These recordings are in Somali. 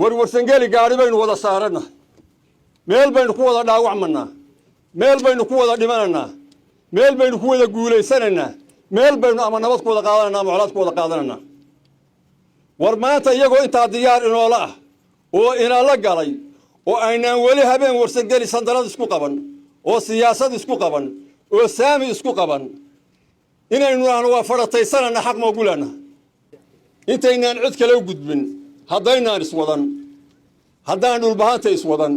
warwarsangeli gaari baynu wada saarana meel baynu ku wada dhaawacmanaa meel baynu ku wada dhimananaa meel baynu ku wada guulaysananaa meel baynu ama nabad ku wada qaadananaa ama colaad ku wada qaadananaa war maanta iyagoo intaa diyaar inoola ah oo inala galay oo aynaan weli habeen warsangeli sandarad isku qaban oo siyaasad isku qaban oo saami isku qaban inaynu aanu waa farataysanana xaq ma gulana intaynaan cid kale u gudbin haddaynaan iswadan haddaan dhulbahanta iswadan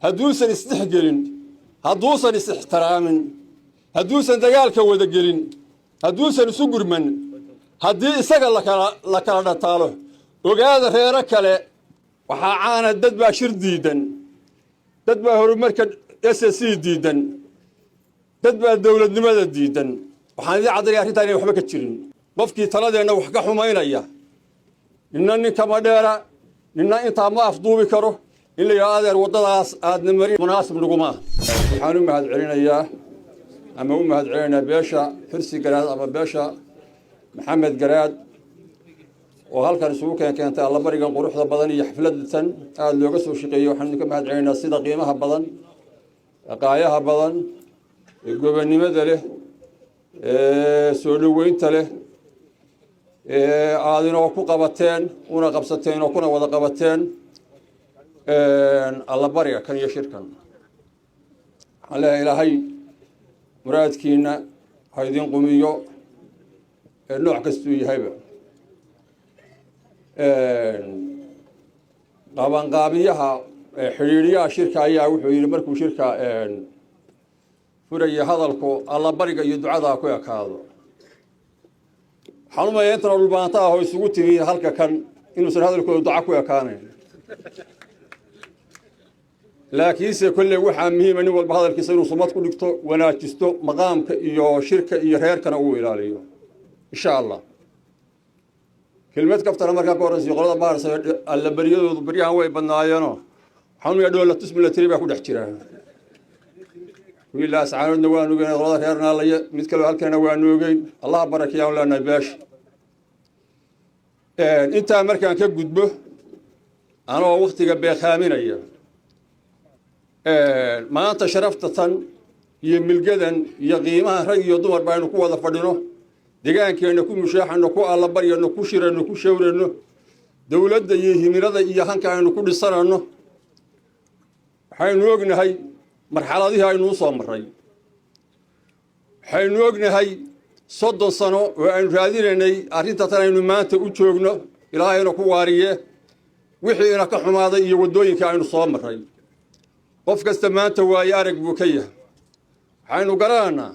hadduusan isdhexgelin hadduusan is-ixtiraamin hadduusan dagaalka wada gelin hadduusan isu gurman haddii isaga la kala dhataalo ogaada reero kale waxaa caana dad baa shir diidan dad baa horumarka SSC diidan dad baa dowladnimada diidan waxaan idin caddaynaya arrintaan inay waxba ka jirin qofkii taladeenna wax ka xumaynaya ninna ninkama dheera ninna intaa ma afduubi karo in la yidhaahdo adeer waddadaas aadna mari munaasib naguma waxaan u mahad celinayaa ama u mahad celinaynaa beesha xirsi garaad ama beesha maxamed garaad oo halkan isugu keentay allabarigan quruxda badan iyo xafladatan aada looga soo shaqeeyey waxaan idinka mahad celinaynaa sida qiimaha badan qaayaha badan ee gobonnimada leh soo dhoweynta leh aad inoo ku qabateen una qabsateen oo kuna wada qabateen allabariga kan iyo shirkan waxaan leeyahay ilaahay muraadkiina ha idin qumiyo nooc kastuu yahayba qabanqaabiyaha xidhiidhiyaha shirka ayaa wuxuu yidhi markuu shirka furaya hadalku allabariga iyo ducadaa ku ekaado waxaan u maleeyaa intana dhulbaanta ah oo isugu timi halka kan inuusan hadalkooda duca ku ekaanayn laakiinse kolley waxaa muhiima nin walba hadalkiisa inuu sumad ku dhigto wanaajisto maqaamka iyo shirka iyo reerkana uu ilaaliyo insha allah kelmad kaftana markaan ka horreysiyo qolada baarsa allabariyadoodu baryahan way badnaayeenoo waxaan u yahay dhoolatus milatari baa ku dhex jira wiilaa sacaanoodna waanu ogeyn qolada reer naalaya mid kaleo halkana waanu ogeyn allaha barakeeya aan leenahay beesha intaa markaan ka gudbo anoo waktiga beekaaminaya maanta sharafta tan iyo milgadan iyo qiimaha rag iyo dumar baynu ku wada fadhino deegaankeenna ku musheexano ku allabaryano ku shirano ku shawrano dowladda iyo himilada iyo hanka aynu ku dhisanano waxaynu ognahay marxaladihii aynu u soo marray waxaynu ognahay 30 sano oo aynu raadinaynay arrinta tan aynu maanta u joogno ilaahayna ku waariye wixii ina ka xumaaday iyo waddooyinka aynu soo marray qof kasta maanta waayo arag buu ka yahay waxaynu garanaynaa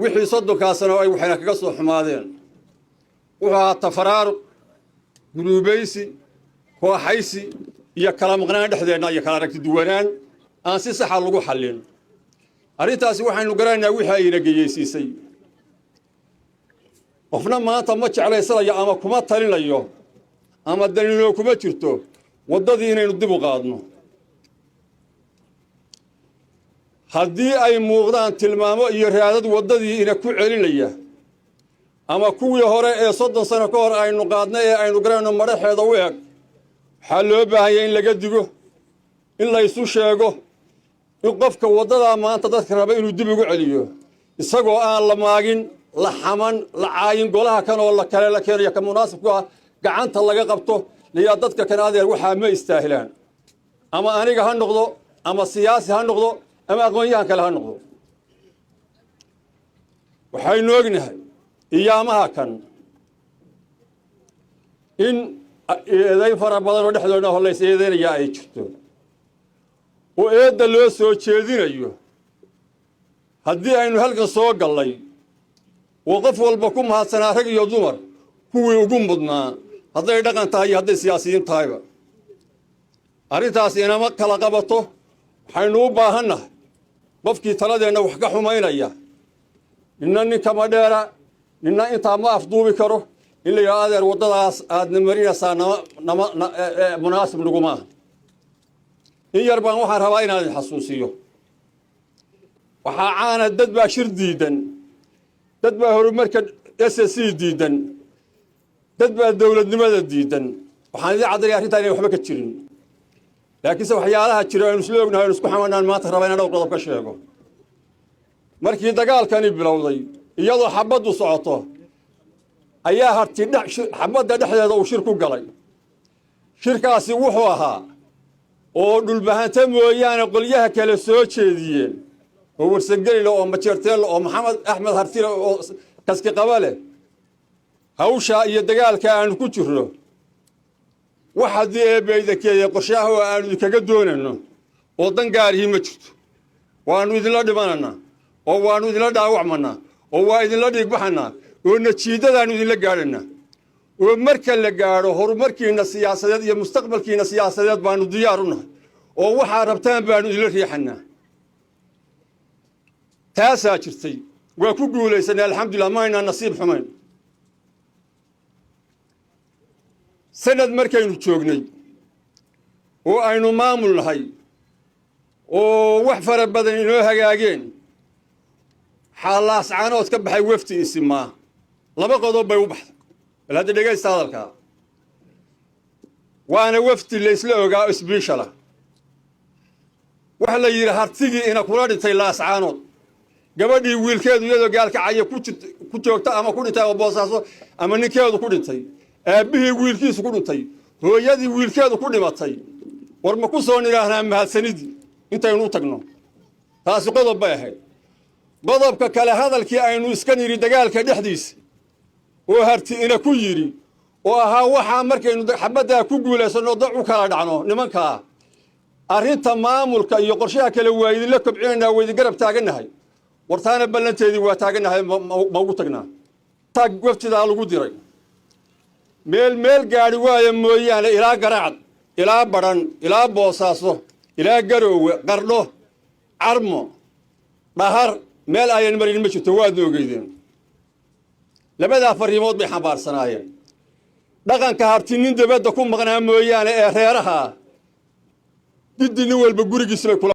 wixii 30 sano ay waxayna kaga soo xumaadeen wuxuu ahaa tafaraaruq guluubaysi kooxaysi iyo kala maqnaan dhexdeena iyo kala aragti duwanaan aan si sax ah lagu xallin arrintaasi waxaynu garanaynaa wixii ayna geysiisay qofna maanta ma jeclaysanayo ama kuma talinayo ama dalino kuma jirto waddadii inaynu dib u qaadno haddii ay muuqdaan tilmaamo iyo raadad waddadii ina ku celinaya ama kuwii hore ee 30 sano ka hor aynu qaadnay ee aynu garanayno madaxeeda u eg waxaa loo baahan yahay in laga digo in la isu sheego in qofka waddadaa maanta dadka raba inuu dib ugu celiyo isagoo aan la maagin la xaman la caayin golaha kan oo la kale la keenayo ka munaasibku ah gacanta laga qabto liya dadka kan adeer waxaa ma istaahilaan ama aniga ha noqdo ama siyaasi ha noqdo ama aqoonyahan kale ha noqdo waxaynu ognahay iyaamaha kan in eedayn fara badan oo dhexdooda hollays eedaynaya ay jirto oo eedda loo soo jeedinayo haddii aynu halkan soo gallay oo qof walba ku mahadsanaa rag iyo dumar kuwii ugu mudnaa hadday dhaqan tahay iyo hadday siyaasiyiin tahayba arrintaas inama kala qabato waxaynu u baahannahay qofkii taladeenna wax ka xumaynaya ninna ninkama dheera ninna intaa ma afduubi karo in la yidhaahdo adeer waddadaas aadna marinaysaa munaasib naguma in yar baan waxaan rabaa inaan idin xasuusiyo waxaa caana dad baa shir diidan dad baa horumarka SSC diidan dad baa dowladnimada diidan waxaan idin caddaynaya arrintan inay waxba ka jirin laakiinse waxyaalaha jira aynu isla ognahay aynu isku xamanaan maanta raba inaan dhowr qodob ka sheego markii dagaalkani bilowday iyadoo xabaddu socoto ayaa harti xabadda dhexdeeda uu shir ku galay shirkaasi wuxuu ahaa oo dhulbahanta mooyaane qolyaha kale soo jeediyeen oo warsangelile oo majeerteelle oo maxamed axmed hartile oo kaski qaba leh hawsha iyo dagaalka aanu ku jirno wax haddii eebbaydakeeye qorshaha oo aanu idinkaga doonayno oo dan gaarihii ma jirto waannu idinla dhimananaa oo waannu idinla dhaawacmanaa oo waa idinla dhiigbaxanaa oo natiijadaannu idinla gaadhanaa oo marka la gaadho horumarkiina siyaasadeed iyo mustaqbalkiina siyaasadeed baannu diyaar u nahay oo waxaa rabtaan baannu idinla riixanaa taasaa jirtay waa ku guulaysanay alxamdulillah maynaan nasiib xumayn sanad markaynu joognay oo aynu maamul nahay oo wax fara badan inoo hagaageen xaalaascaanood ka baxay wafti isimaa laba qodob bay u baxday bal hadda dhegaysta hadalkaa waana wafti laysla ogaa isbiishala waxa la yidhi hartigii ina kula dhintay laascaanood gabadhii wiilkeedu iyadoo gaalkacaya ku joogta ama ku dhintay oo boosaaso ama ninkeedu ku dhintay aabbihii wiilkiisu ku dhintay hooyadii wiilkeedu ku dhimatay war ma ku soo nidhaahnaa mahadsanidii intaynu u tagno taasi qodob bay ahayd qodobka kale hadalkii aynu iska nidhi dagaalka dhexdiisa oo harti ina ku yidhi oo ahaa waxaa markaynu xabaddaa ku guulaysanno dac u kala dhacno nimankaa arrinta maamulka iyo qorshaha kale waa idinla kobcinaynaa waa idin garab taagannahay wartaana ballanteedii waa taagannahay ma ugu tagnaa taag waftidaa lagu diray meel gaadhi waaya mooyaane ilaa garacad ilaa badhan ilaa boosaaso ilaa garoowe qardho carmo dhahar meel ayan marin ma jirto waadna ogeydeen labadaa fariimood bay xambaarsanaayeen dhaqanka harti nin dabadda ku maqnaa mooyaane ee reeraha diddi nin walba gurigiisa bay kula